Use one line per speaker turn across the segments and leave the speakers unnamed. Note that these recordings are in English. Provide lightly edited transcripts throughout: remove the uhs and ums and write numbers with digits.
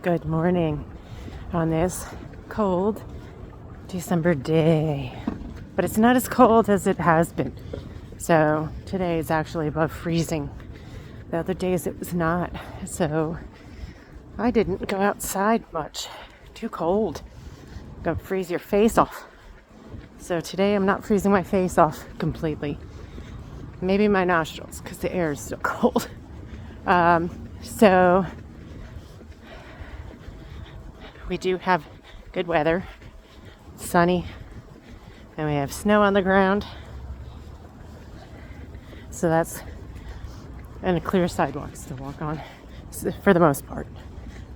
Good morning on this cold December day. But it's not as cold as it has been. So today is actually above freezing. The other days it was not. So I didn't go outside much. Too cold. Gonna freeze your face off. So today I'm not freezing my face off completely. Maybe my nostrils because the air is still cold. So we do have good weather, sunny, and we have snow on the ground. So that's, and clear sidewalks to walk on for the most part.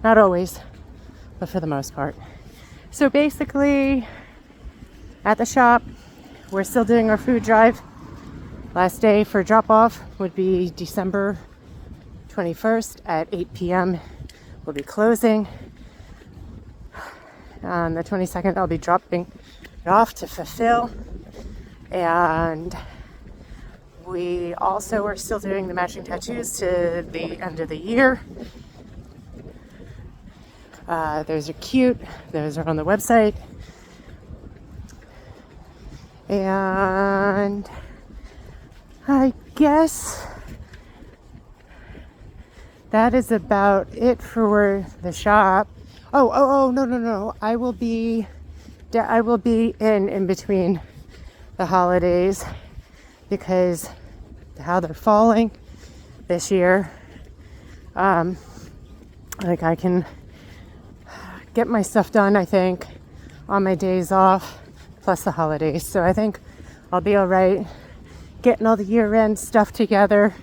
Not always, but for the most part. So basically, at the shop, we're still doing our food drive. Last day for drop off would be December 21st at 8 p.m. We'll be closing. On the 22nd, I'll be dropping it off to fulfill. And we also are still doing the matching tattoos to the end of the year. Those are cute. Those are on the website. And I guess that is about it for the shop. No. I will be in between the holidays because how they're falling this year. Like I can get my stuff done, I think, on my days off plus the holidays. So I think I'll be all right getting all the year-end stuff together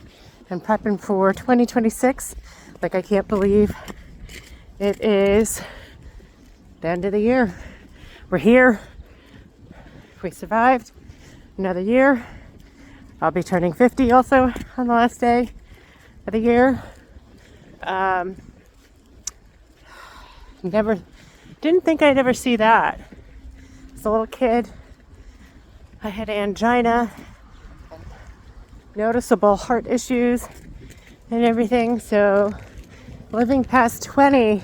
and prepping for 2026. Like I can't believe it is the end of the year. We're here. We survived another year. I'll be turning 50 also on the last day of the year. Didn't think I'd ever see that. As a little kid, I had angina, and noticeable heart issues and everything, so living past 20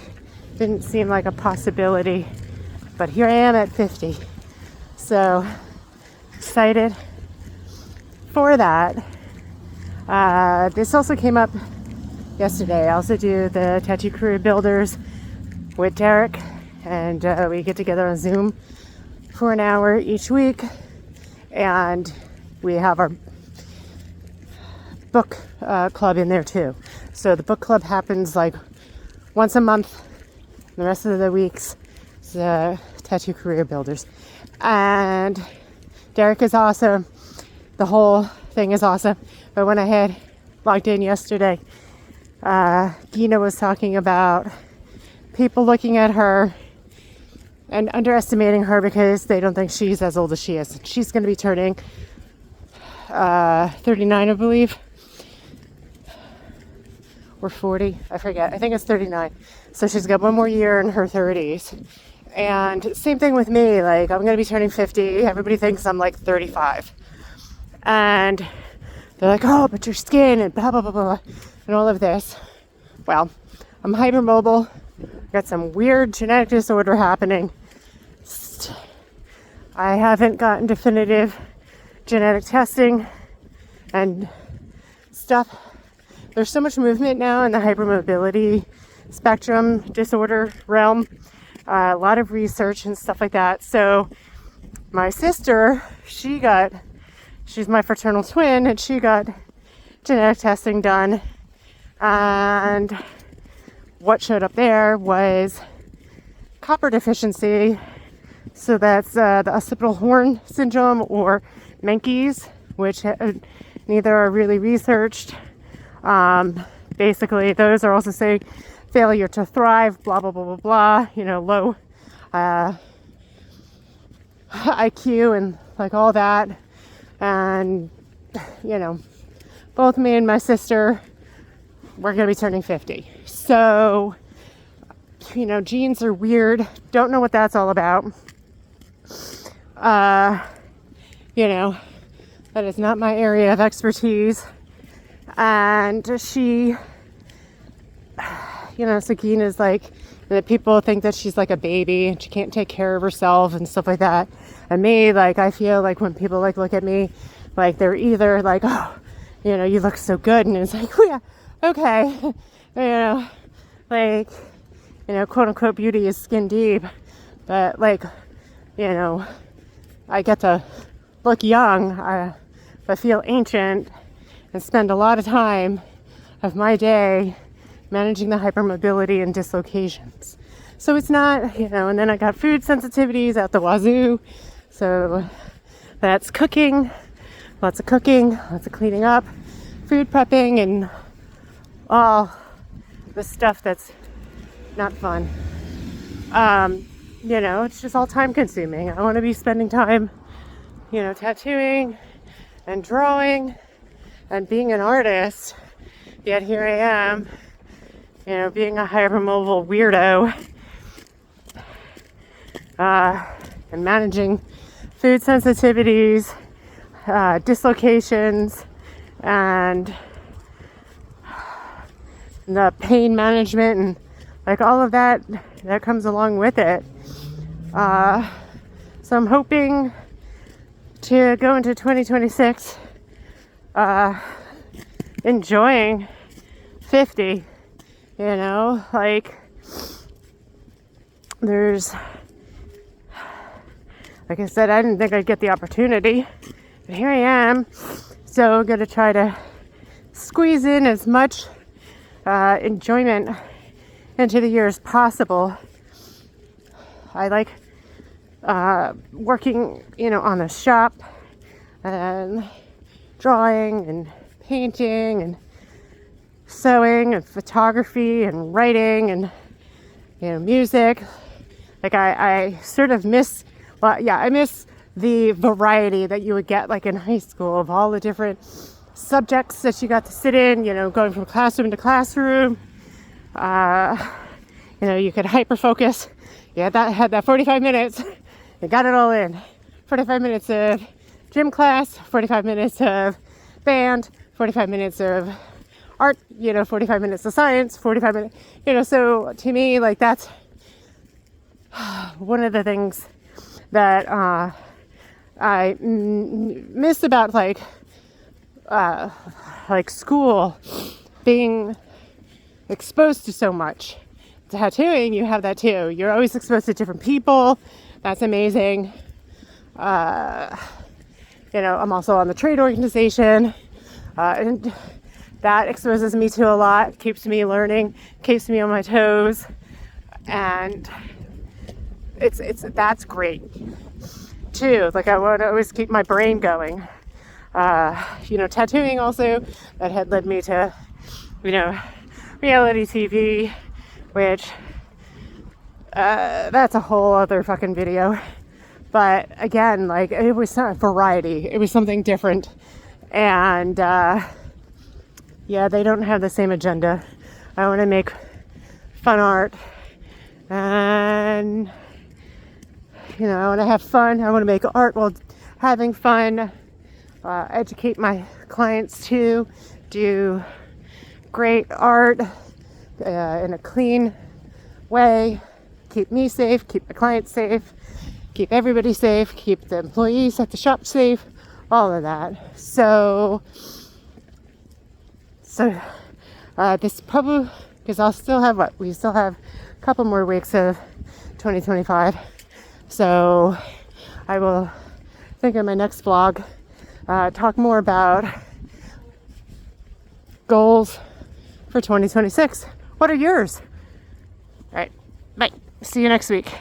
didn't seem like a possibility, but here I am at 50. So excited for that. This also came up yesterday. I also do the Tattoo Career Builders with Derek, and we get together on Zoom for an hour each week, and we have our book club in there too. So the book club happens like once a month. The rest of the weeks, the Tattoo Career Builders. And Derek is awesome. The whole thing is awesome. But when I had logged in yesterday, Gina was talking about people looking at her and underestimating her because they don't think she's as old as she is. She's going to be turning 39, I believe. Or 40, I forget. I think it's 39. So she's got one more year in her 30s. And same thing with me. Like, I'm going to be turning 50. Everybody thinks I'm like 35. And they're like, oh, but your skin and blah, blah, blah, blah, and all of this. Well, I'm hypermobile. Got some weird genetic disorder happening. I haven't gotten definitive genetic testing and stuff. There's so much movement now in the hypermobility spectrum disorder realm. A lot of research and stuff like that. So my sister, she's my fraternal twin, and she got genetic testing done. And what showed up there was copper deficiency. So that's the occipital horn syndrome or Menkes, which neither are really researched. Basically, those are also saying failure to thrive, blah, blah, blah, blah, blah, low IQ and like all that. And, both me and my sister, we're going to be turning 50. So, genes are weird. Don't know what that's all about. That is not my area of expertise. And she Sakine is like, that people think that she's like a baby and she can't take care of herself and stuff like that. And me, like, I feel like when people like look at me, like they're either like, oh, you look so good, and it's like, oh yeah, okay, like, quote unquote beauty is skin deep, but like, I get to look young, but feel ancient, and spend a lot of time of my day managing the hypermobility and dislocations. So it's not, and then I got food sensitivities at the wazoo. So that's cooking, lots of cleaning up, food prepping, and all the stuff that's not fun. It's just all time consuming. I want to be spending time, tattooing and drawing and being an artist. Yet here I am, being a hypermobile weirdo, and managing food sensitivities, dislocations, and the pain management, and like all of that comes along with it. So I'm hoping to go into 2026 enjoying 50, like there's, like I said, I didn't think I'd get the opportunity, but here I am. So I'm gonna try to squeeze in as much enjoyment into the year as possible. I like working, on the shop and drawing and painting and sewing and photography and writing and music. Like I sort of miss, I miss the variety that you would get like in high school of all the different subjects that you got to sit in, going from classroom to classroom. You could hyper focus. You had that 45 minutes. You got it all in. 45 minutes of gym class, 45 minutes of band, 45 minutes of art, 45 minutes of science, 45 minutes, so to me, like, that's one of the things that I miss about like school, being exposed to so much. Tattooing, you have that too. You're always exposed to different people. That's amazing. I'm also on the trade organization, and that exposes me to a lot, keeps me learning, keeps me on my toes, and that's great too. Like, I want to always keep my brain going. Tattooing also, that had led me to, reality TV, which that's a whole other fucking video. But again, like, it was not variety. It was something different. And they don't have the same agenda. I want to make fun art, and I want to have fun. I want to make art while having fun. Educate my clients too. Do great art in a clean way. Keep me safe. Keep the clients safe. Keep everybody safe. Keep the employees at the shop safe. All of that. So this probably, because I'll still have we still have a couple more weeks of 2025. So I will think in my next vlog talk more about goals for 2026. What are yours? All right, bye. See you next week.